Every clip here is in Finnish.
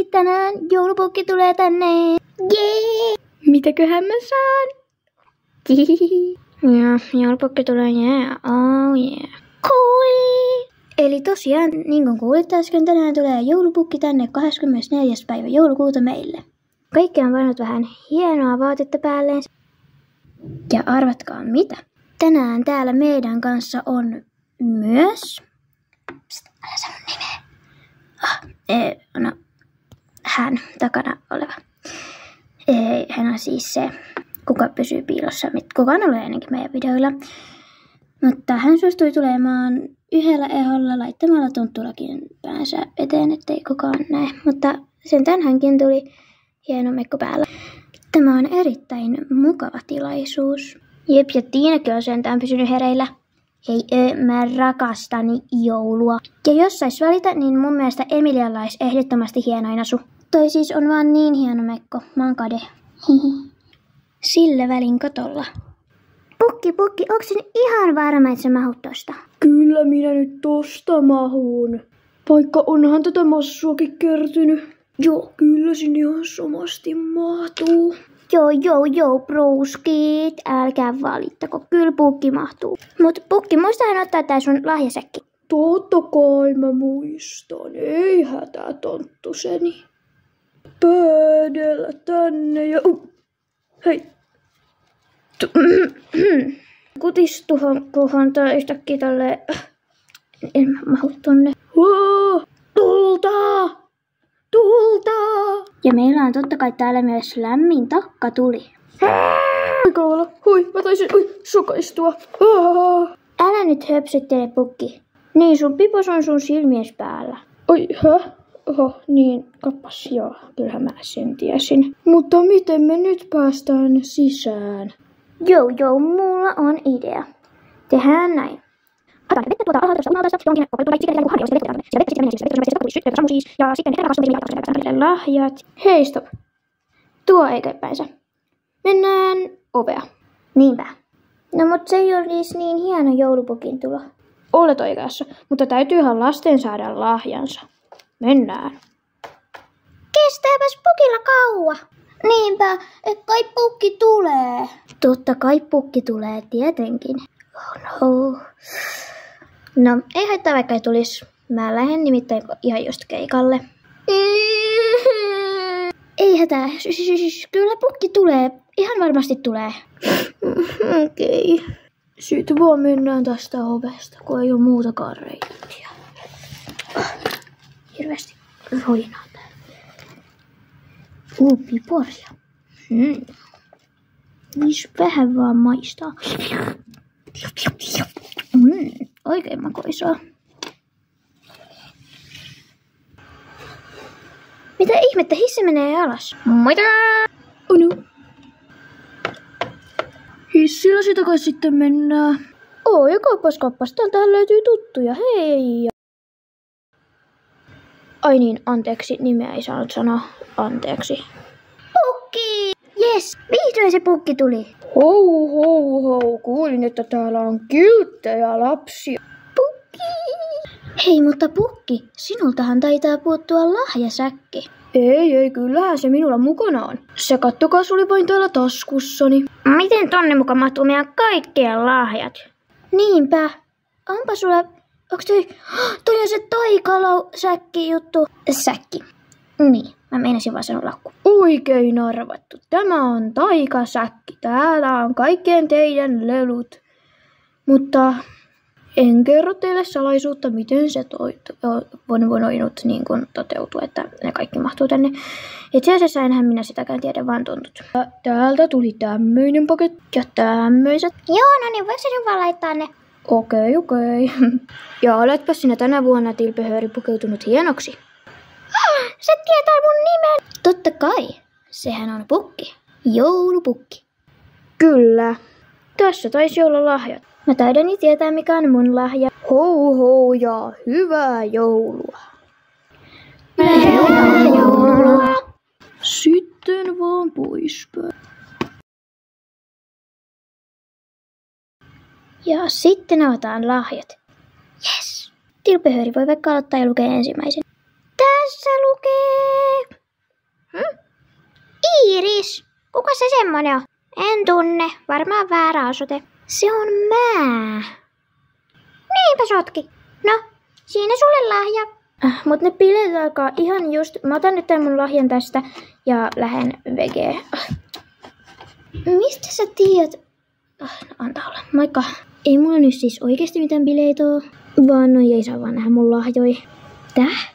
tänään joulupukki tulee tänne. Jee! Mitäköhän mä saan? Ja joulupukki tulee, oh yeah. Cool! Eli tosiaan, niin kuin kuulitte äsken, tänään tulee joulupukki tänne 24. päivä joulukuuta meille. Kaikki on vannut vähän hienoa vaatetta päälleen. Ja arvatkaa mitä? Tänään täällä meidän kanssa on myös... Psst, älä sano nimeä. No, hän takana oleva. Hän on siis se, kuka pysyy piilossa, kukaan on ainakin meidän videoilla. Mutta hän suostui tulemaan yhdellä eholla laittamalla tonttulakin päänsä eteen, ettei kukaan näe. Mutta sentään hänkin tuli hieno mekko päällä. Tämä on erittäin mukava tilaisuus. Jep, ja Tiinakin on sentään pysynyt hereillä. Hei, mä rakastan joulua. Ja jos sais valita, niin mun mielestä Emilialla olisi ehdottomasti hienoin asu. Toi siis on vaan niin hieno mekko. Mä oon kade. Sillä välin katolla. Pukki, onks nyt ihan varma, että sä mahut tosta? Kyllä minä nyt tosta mahun. Vaikka onhan tätä massuakin kertynyt. Joo, kyllä sinne ihan somasti mahtuu. Joo, brouskit, älkää valittako, kyllä pukki mahtuu. Mut pukki, muistahan ottaa tää sun lahjasäkki. Totta kai mä muistan, ei hätää tonttuseni. Pöydällä tänne ja... Hei! Kutistuhan tää yhtäkkiä tälleen... En mä mahu tonne. Tulta! Ja meillä on totta kai täällä myös lämmin takkatuli. Aika hui, mä taisin sokaistua. Älä nyt höpsyttele, pukki. Niin, sun pipos on sun silmies päällä. Oi, Oho, niin, kappas joo, kyllähän mä sen tiesin. Mutta miten me nyt päästään sisään? Joo, mulla on idea. Tehdään näin. Otan vettä tuolta alhaalta tuosta umalta, jonkin tulee sitten joku harjoista vettä. Sitä vettä sitten menee siis ja sitten herra lahjat. Hei, stop. Tuo eiköpäinsä. Mennään ovea. Niinpä. No mut se ei olisi niin hieno joulupukin tulo. Olet oikeassa, mutta täytyyhän lasten saada lahjansa. Mennään. Kestääpäs pukilla kauan. Niinpä, et kai pukki tulee. Totta kai pukki tulee tietenkin. Oh no. No, ei haittaa vaikka ei tulisi. Mä lähden nimittäin ihan just keikalle. Ei hätää. Kyllä pukki tulee. Ihan varmasti tulee. Okei. Siitä vaan mennään tästä ovesta, kun ei ole muutakaan reittiä. Hirveästi roinaa täällä. Piporia. Niissä vähän vaan maistaa. Oikein makoisaa. Mitä ihmettä, hissi menee alas. Moita! Oh no. Hissillä sitä kai sitten mennään. Oi, kappas. Täältä löytyy tuttuja, hei! Ai niin, anteeksi, nimeä ei saanut sanoa. Anteeksi. Pukki! Yes, vihdoin se pukki tuli. Hou, kuulin, että täällä on kilttejä lapsia. Pukki! Hei, mutta pukki, sinultahan taitaa puuttua lahjasäkki. Ei, kyllähän se minulla mukana on. Se kattokaa, se oli vain täällä taskussani. Miten tonne muka mahtuu meidän kaikkien lahjat? Niinpä. Onpa sulle... Onks toi on se taikasäkki juttu? Säkki. Niin, mä meinasin vaan sanoa laukku. Oikein arvattu. Tämä on taikasäkki. Täällä on kaikkien teidän lelut. Mutta en kerro teille salaisuutta, miten se on voinut niin kuin toteutua, että ne kaikki mahtuu tänne. Itse asiassa enhän minä sitäkään tiedä, vaan tuntut. Täältä tuli tämmöinen paketti ja tämmöiset. Joo, no niin, voiko sinun vaan laittaa ne? Okei. Ja oletpa sinä tänä vuonna Tilpehööri pukeutunut hienoksi. Se tietää mun nimen. Totta kai. Sehän on pukki. Joulupukki. Kyllä. Tässä taisi olla lahjat. Mä taidani tietää, mikä on mun lahja. Hou ja hyvää joulua. Hyvää joulua. Sitten vaan poispäin. Ja sitten avataan lahjat. Yes. Tilpehööri voi vaikka aloittaa ja lukea ensimmäisen. Tässä lukee... siis? Kuka se semmonen on? En tunne. Varmaan väärä osoite. Se on mä. Niinpä sotki. No, siinä sulle lahja. Mut ne bileet alkaa ihan just. Mä otan nyt tän mun lahjan tästä ja lähden vegeen. Mistä sä tiedät? No, antaa olla. Moikka. Ei mulla nyt siis oikeesti mitään bileitä oo. Vaan noi ei saa vaan nähdä mun lahjoi. Täh?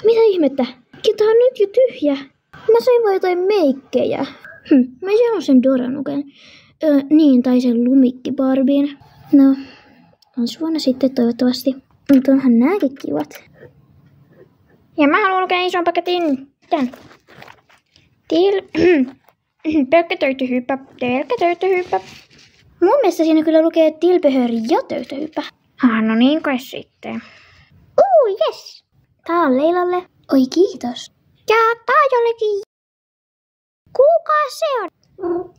Mitä ihmettä? Tää on nyt jo tyhjä. Mä sain vaan jotain meikkejä. Mä sanon sen Doranuken. Niin, tai sen lumikki Barbien. No, ensi vuonna sitten toivottavasti. Mutta onhan nääkin kivat. Ja mä haluan lukea ison paketin tän. Pelkkä töyttöhyppä. Mun mielestä siinä kyllä lukee tilpehör ja töyttöhyppä. No niin kai sitten. Jes! Tää on Leilalle. Oi kiitos. Ja tää on jollekin. Kuka se on?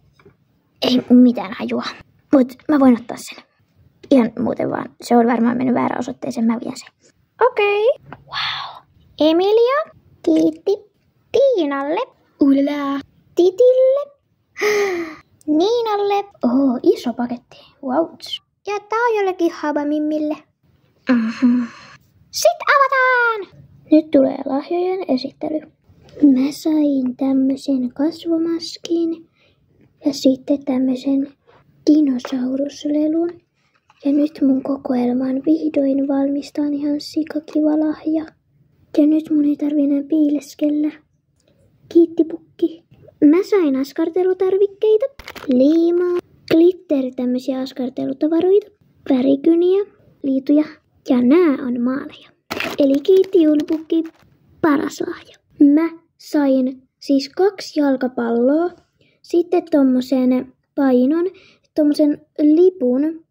Ei mitään hajua. Mut mä voin ottaa sen. Ihan muuten vaan. Se on varmaan mennyt väärään osoitteeseen. Mä vien sen. Okei. Wow. Emilia. Kiitti. Tiinalle. Ulala. Titille. Niinalle. Iso paketti. Wow. Ja tää on jollekin Habamimmille. Sitten avataan! Nyt tulee lahjojen esittely. Mä sain tämmösen kasvomaskin ja sitten tämmösen dinosauruslelun. Ja nyt mun kokoelmaan vihdoin valmistaan ihan sikakiva lahja. Ja nyt mun ei tarvi enää piileskellä. Kiitti pukki. Mä sain askartelutarvikkeita, liimaa, glitter tämmösiä askartelutavaroita, värikyniä, liituja ja nää on maaleja. Eli kiitti joulupukki, paras lahja. Mä sain siis 2 jalkapalloa, sitten tommosen painon, tommosen lipun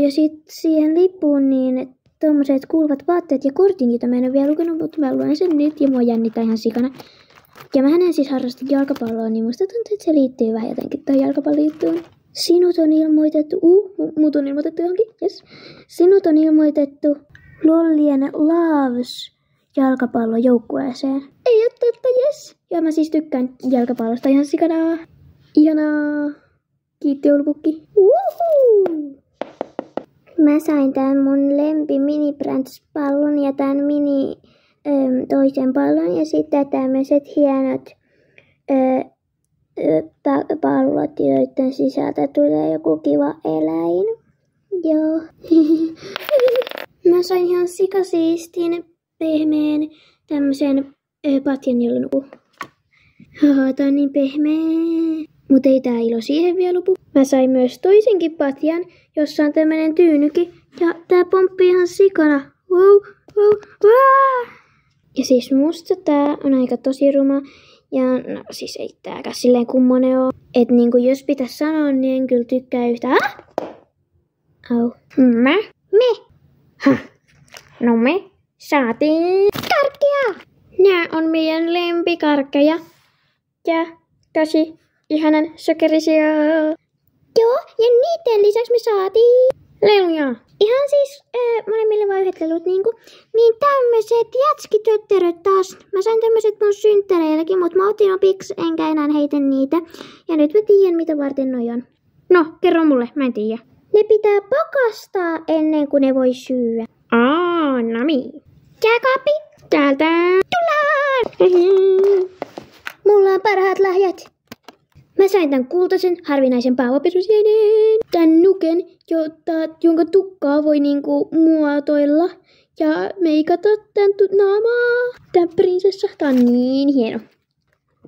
ja sitten siihen lippuun niin tommoset kuuluvat vaatteet ja kortin, jota mä en ole vielä lukenut, mutta mä luen sen nyt ja mua jännittää ihan sikana. Ja mä en siis harrasta jalkapalloa, niin musta tuntuu, että se liittyy vähän jotenkin tähän jalkapalloliittoon. Sinut on ilmoitettu, mut on ilmoitettu johonkin, yes. Sinut on ilmoitettu Lollien Loves jalkapallojoukkueeseen. Ei oo totta, yes. Ja mä siis tykkään jalkapallosta ihan sikanaa. Ihanaa. Kiitti joulupukki. Woohoo! Mä sain tän mun lempi mini pallon ja tän mini toisen pallon ja sitten tämmöiset hienot pallot, joiden sisältä tulee joku kiva eläin. Joo. Mä sain ihan sikasiistin pehmeän tämmösen patjan, jolla nuku. Haha, tää on niin pehmeä. Mut ei tää ilo siihen vielä lopu. Mä sain myös toisenkin patjan, jossa on tämmönen tyynyki. Ja tää pomppii ihan sikana. Wow. Ja siis musta tää on aika tosi ruma. Ja no siis ei tääkään silleen kummonen oo. Et niinku jos pitäis sanoa, niin en kyllä tykkää yhtään. Au. Me? No me saatiin karkkia. Nää on meidän lempikarkkeja. Ja tosi ihanan sokerisia. Joo, ja niiden lisäksi me saatiin leluja. Ihan siis molemmille vaan yhdet lelut niinku. Niin tämmöiset jätskitötteröt taas. Mä sain tämmöiset mun synttäreilläkin, mut mä otin opiksi enkä enää heitä niitä. Ja nyt mä tiedän mitä varten noi on. No, kerro mulle, mä en tiedä. Ne pitää pakastaa ennen kuin ne voi syödä. Nami. Jääkaappi. Täältä. Tullaan! Mulla on parhaat lahjat. Mä sain tän kultaisen harvinaisen paavapesusjäneen. Tän nuken, jonka tukkaa voi niinku muotoilla. Ja meikata tän naamaa. Tän prinsessa. Tää on niin hieno.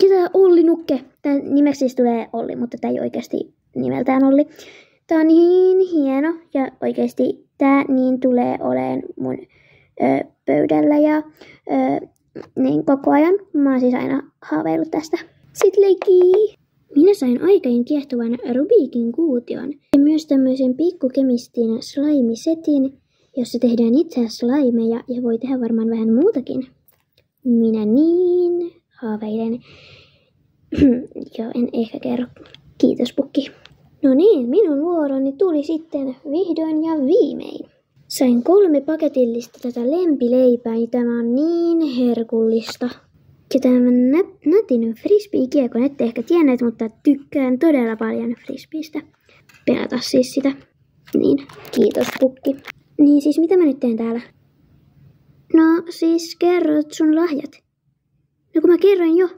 Ja tää Olli nukke. Tän nimeksi siis tulee Olli, mutta tää ei oikeasti nimeltään Olli. Tää on niin hieno ja oikeesti tää niin tulee oleen mun pöydällä ja niin koko ajan. Mä oon siis aina haaveillut tästä. Sitten leikii. Minä sain aikain kiehtovan Rubikin kuution ja myös tämmöisen pikkukemistin slime-setin, jossa tehdään itse slimeja ja voi tehdä varmaan vähän muutakin. Minä niin haaveilen. Joo, en ehkä kerro. Kiitos pukki. No niin, minun vuoroni tuli sitten vihdoin ja viimein. Sain 3 paketillista tätä lempileipää, niin tämä on niin herkullista. tämän nätin frisbee-kiekon. Ette ehkä tienneet, mutta tykkään todella paljon frisbeestä. Pelata siis sitä. Niin, kiitos Pukki. Niin siis mitä mä nyt teen täällä? No siis kerrot sun lahjat. No kun mä kerroin jo.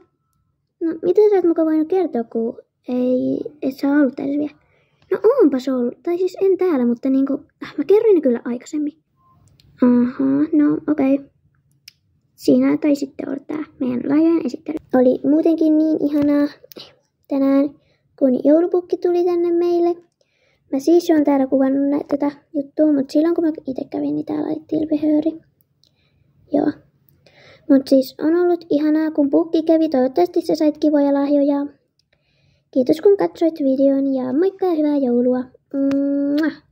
No miten sä oot muka voinut kertoa, kun et sä ollut edes vielä? No oonpas ollut. Tai siis en täällä, mutta niinku, mä kerroin kyllä aikaisemmin. Aha, no okei. Siinä tai sitten olla tää meidän lahjojen esittely. Oli muutenkin niin ihanaa tänään, kun joulupukki tuli tänne meille. Mä siis oon täällä kuvannut tätä juttua, mutta silloin kun mä itse kävin, niin täällä oli tilpihöyri. Joo. Mut siis on ollut ihanaa, kun pukki kävi. Toivottavasti sä sait kivoja lahjoja. Kiitos kun katsoit videon ja moikka ja hyvää joulua. Mwah.